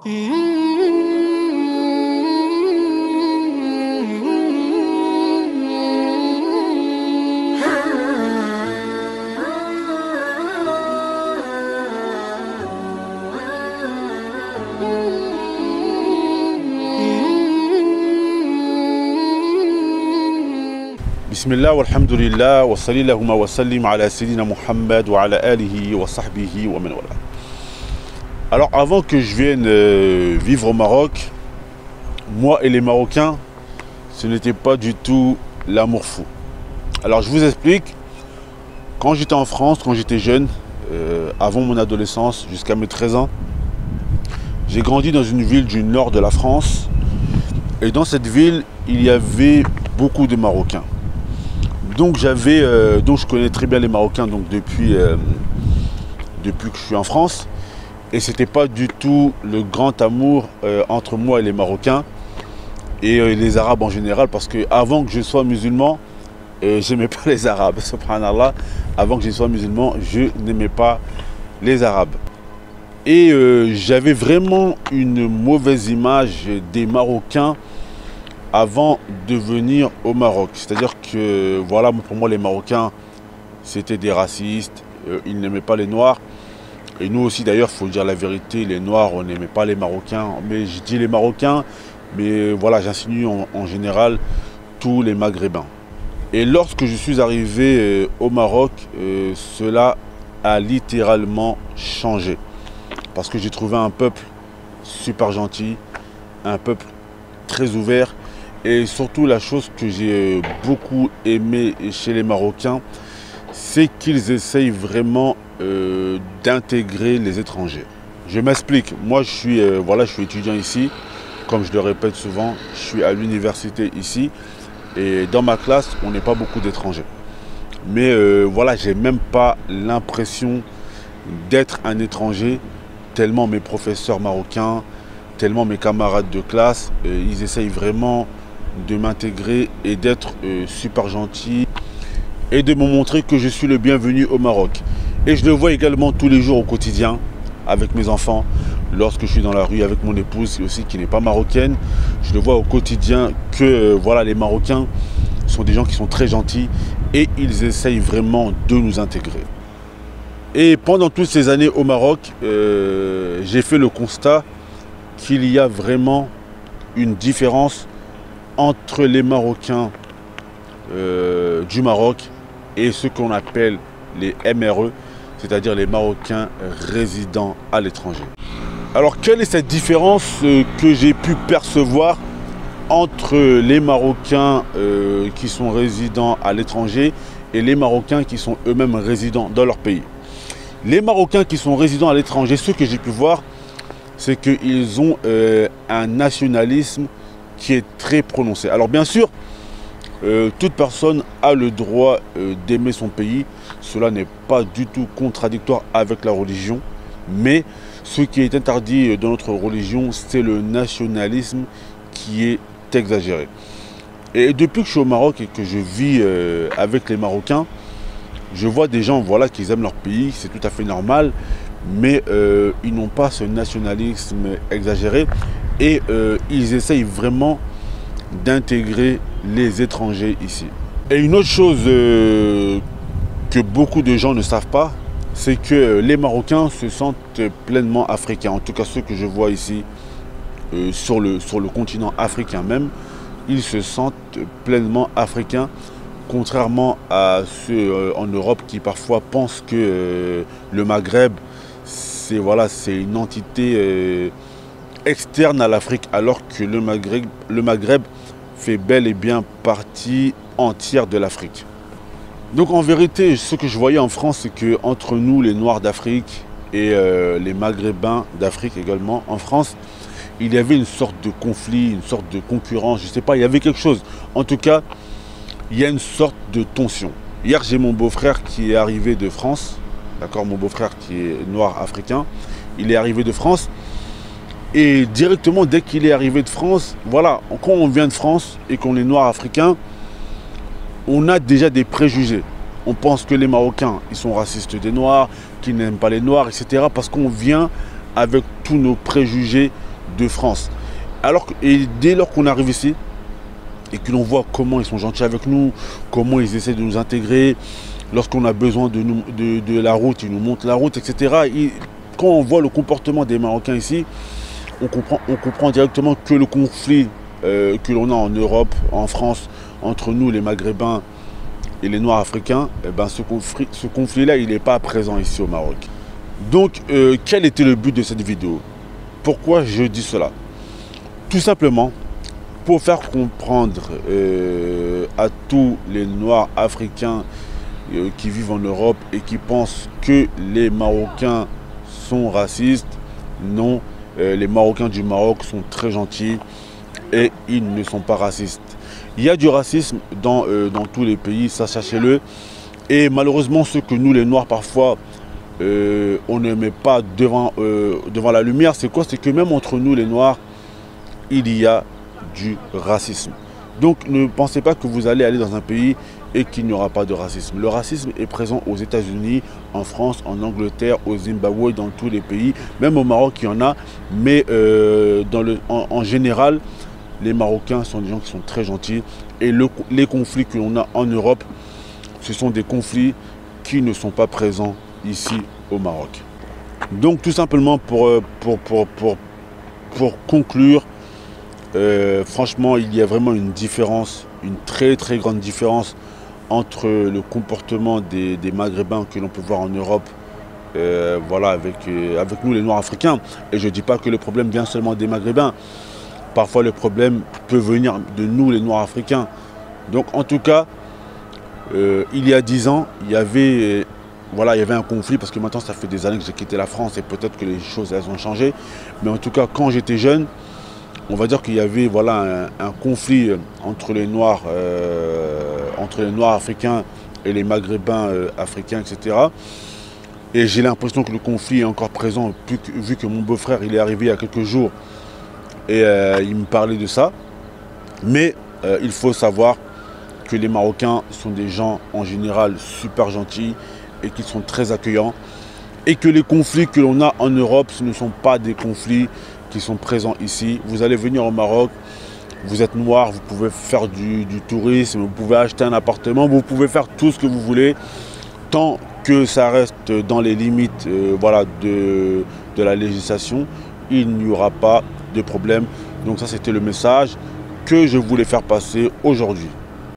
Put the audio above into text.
Bismillah walhamdulillah wa sallallahu wa sallim ala Sayyidina Muhammad wa ala alihi wa sahbihi wa man wala. Alors avant que je vienne vivre au Maroc, moi et les Marocains, ce n'était pas du tout l'amour fou. Alors je vous explique, quand j'étais en France, quand j'étais jeune, avant mon adolescence, jusqu'à mes 13 ans, j'ai grandi dans une ville du nord de la France. Et dans cette ville, il y avait beaucoup de Marocains. Donc je connais très bien les Marocains donc depuis que je suis en France. Et c'était pas du tout le grand amour entre moi et les Marocains et les Arabes en général, parce que avant que je sois musulman, j'aimais pas les Arabes. Subhanallah, avant que je sois musulman, je n'aimais pas les Arabes. Et j'avais vraiment une mauvaise image des Marocains avant de venir au Maroc. C'est-à-dire que, voilà, pour moi, les Marocains, c'était des racistes, ils n'aimaient pas les Noirs. Et nous aussi, d'ailleurs, il faut dire la vérité, les Noirs, on n'aimait pas les Marocains. Mais je dis les Marocains, mais voilà, j'insinue en général tous les Maghrébins. Et lorsque je suis arrivé au Maroc, cela a littéralement changé. Parce que j'ai trouvé un peuple super gentil, un peuple très ouvert. Et surtout, la chose que j'ai beaucoup aimé chez les Marocains, c'est qu'ils essayent vraiment d'intégrer les étrangers. Je m'explique. Moi, je suis étudiant ici. Comme je le répète souvent, je suis à l'université ici. Et dans ma classe, on n'est pas beaucoup d'étrangers. Mais voilà, j'ai même pas l'impression d'être un étranger, tellement mes professeurs marocains, tellement mes camarades de classe, ils essayent vraiment de m'intégrer et d'être super gentil et de me montrer que je suis le bienvenu au Maroc. Et je le vois également tous les jours au quotidien avec mes enfants, lorsque je suis dans la rue avec mon épouse aussi qui n'est pas marocaine. Je le vois au quotidien que voilà, les Marocains sont des gens qui sont très gentils et ils essayent vraiment de nous intégrer. Et pendant toutes ces années au Maroc, j'ai fait le constat qu'il y a vraiment une différence entre les Marocains du Maroc et ceux qu'on appelle les MRE, c'est-à-dire les Marocains résidant à l'étranger. Alors, quelle est cette différence que j'ai pu percevoir entre les Marocains qui sont résidents à l'étranger et les Marocains qui sont eux-mêmes résidents dans leur pays? Les Marocains qui sont résidents à l'étranger, ce que j'ai pu voir, c'est qu'ils ont un nationalisme qui est très prononcé. Alors bien sûr, toute personne a le droit d'aimer son pays. Cela n'est pas du tout contradictoire avec la religion. Mais ce qui est interdit dans notre religion, c'est le nationalisme qui est exagéré. Et depuis que je suis au Maroc et que je vis avec les Marocains, je vois des gens voilà, qui aiment leur pays, c'est tout à fait normal. Mais ils n'ont pas ce nationalisme exagéré et ils essayent vraiment d'intégrer les étrangers ici. Et une autre chose que beaucoup de gens ne savent pas, c'est que les Marocains se sentent pleinement africains. En tout cas, ceux que je vois ici sur le continent africain même, ils se sentent pleinement africains, contrairement à ceux en Europe qui parfois pensent que le Maghreb, c'est une entité externe à l'Afrique, alors que le Maghreb fait bel et bien partie entière de l'Afrique. Donc en vérité, ce que je voyais en France, c'est qu'entre nous, les Noirs d'Afrique et les Maghrébins d'Afrique également, en France, il y avait une sorte de conflit, une sorte de concurrence, je ne sais pas, il y avait quelque chose. En tout cas, il y a une sorte de tension. Hier, j'ai mon beau-frère qui est arrivé de France. D'accord, mon beau-frère qui est noir africain, il est arrivé de France. Et directement, dès qu'il est arrivé de France, voilà, quand on vient de France et qu'on est noir africain, on a déjà des préjugés. On pense que les Marocains, ils sont racistes des Noirs, qu'ils n'aiment pas les Noirs, etc. Parce qu'on vient avec tous nos préjugés de France. Et dès lors qu'on arrive ici, et que l'on voit comment ils sont gentils avec nous, comment ils essaient de nous intégrer, lorsqu'on a besoin de la route, ils nous montrent la route, etc. Quand on voit le comportement des Marocains ici, on comprend directement que le conflit que l'on a en Europe, en France, entre nous les Maghrébins et les Noirs africains, eh ben, ce conflit-là, il n'est pas présent ici au Maroc. Donc, quel était le but de cette vidéo? Pourquoi je dis cela? Tout simplement pour faire comprendre à tous les Noirs africains qui vivent en Europe et qui pensent que les Marocains sont racistes. Non, les Marocains du Maroc sont très gentils et ils ne sont pas racistes. Il y a du racisme dans tous les pays, ça sachez-le. Et malheureusement, ce que nous les Noirs parfois on ne met pas devant la lumière, c'est quoi? C'est que même entre nous les Noirs, il y a du racisme. Donc ne pensez pas que vous allez aller dans un pays et qu'il n'y aura pas de racisme. Le racisme est présent aux États-Unis, en France, en Angleterre, au Zimbabwe, dans tous les pays. Même au Maroc, il y en a. Mais en général, les Marocains sont des gens qui sont très gentils. Et les conflits que l'on a en Europe, ce sont des conflits qui ne sont pas présents ici au Maroc. Donc tout simplement pour conclure, franchement, il y a vraiment une différence, une très très grande différence entre le comportement des Maghrébins que l'on peut voir en Europe, voilà, avec nous les Noirs africains. Et je ne dis pas que le problème vient seulement des Maghrébins. Parfois le problème peut venir de nous les Noirs africains. Donc en tout cas, il y a 10 ans, il y avait un conflit, parce que maintenant ça fait des années que j'ai quitté la France et peut-être que les choses elles ont changé. Mais en tout cas, quand j'étais jeune, on va dire qu'il y avait un conflit entre les Noirs africains et les Maghrébins africains, etc. Et j'ai l'impression que le conflit est encore présent, vu que mon beau-frère il est arrivé il y a quelques jours et il me parlait de ça. Mais il faut savoir que les Marocains sont des gens en général super gentils et qu'ils sont très accueillants. Et que les conflits que l'on a en Europe, ce ne sont pas des conflits qui sont présents ici. Vous allez venir au Maroc, vous êtes noir, vous pouvez faire du tourisme, vous pouvez acheter un appartement, vous pouvez faire tout ce que vous voulez, tant que ça reste dans les limites de la législation, il n'y aura pas de problème. Donc ça, c'était le message que je voulais faire passer aujourd'hui.